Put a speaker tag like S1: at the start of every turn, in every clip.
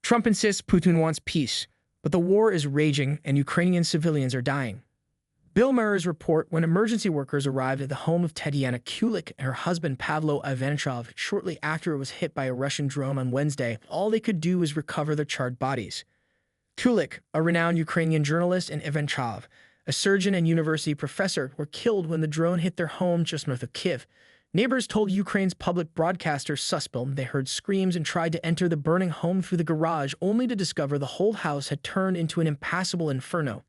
S1: Trump insists Putin wants peace, but the war is raging and Ukrainian civilians are dying. Bill Maher's report when emergency workers arrived at the home of Tetyana Kulyk and her husband Pavlo Ivanchov shortly after it was hit by a Russian drone on Wednesday, all they could do was recover their charred bodies. Kulyk, a renowned Ukrainian journalist, and Ivanchov, a surgeon and university professor, were killed when the drone hit their home just north of Kyiv. Neighbors told Ukraine's public broadcaster Suspilm they heard screams and tried to enter the burning home through the garage, only to discover the whole house had turned into an impassable inferno.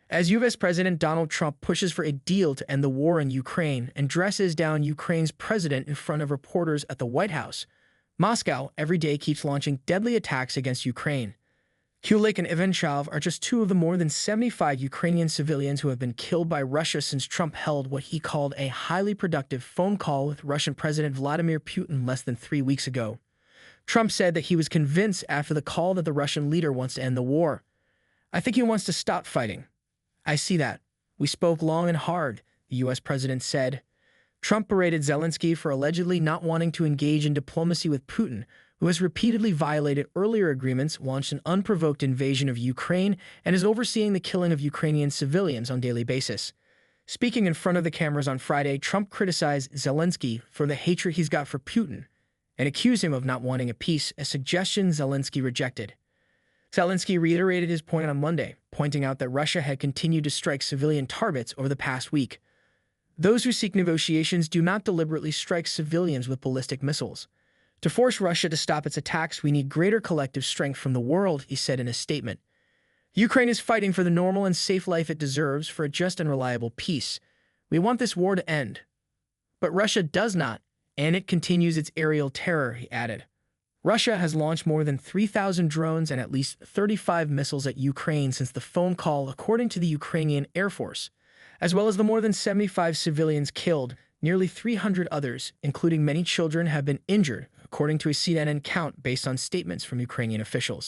S1: As U.S. President Donald Trump pushes for a deal to end the war in Ukraine and dresses down Ukraine's president in front of reporters at the White House, Moscow every day keeps launching deadly attacks against Ukraine. Kulyk and Ivanchov are just two of the more than 75 Ukrainian civilians who have been killed by Russia since Trump held what he called a highly productive phone call with Russian President Vladimir Putin less than 3 weeks ago. Trump said that he was convinced after the call that the Russian leader wants to end the war. "I think he wants to stop fighting. I see that. We spoke long and hard," the U.S. president said. Trump berated Zelensky for allegedly not wanting to engage in diplomacy with Putin, who has repeatedly violated earlier agreements, launched an unprovoked invasion of Ukraine, and is overseeing the killing of Ukrainian civilians on a daily basis. Speaking in front of the cameras on Friday, Trump criticized Zelensky for the hatred he's got for Putin and accused him of not wanting a peace, a suggestion Zelensky rejected. Zelensky reiterated his point on Monday, pointing out that Russia had continued to strike civilian targets over the past week. "Those who seek negotiations do not deliberately strike civilians with ballistic missiles. To force Russia to stop its attacks, we need greater collective strength from the world," he said in a statement. "Ukraine is fighting for the normal and safe life it deserves, for a just and reliable peace. We want this war to end. But Russia does not, and it continues its aerial terror," he added. Russia has launched more than 3,000 drones and at least 35 missiles at Ukraine since the phone call, according to the Ukrainian Air Force, as well as the more than 75 civilians killed. Nearly 300 others, including many children, have been injured, according to a CNN count based on statements from Ukrainian officials.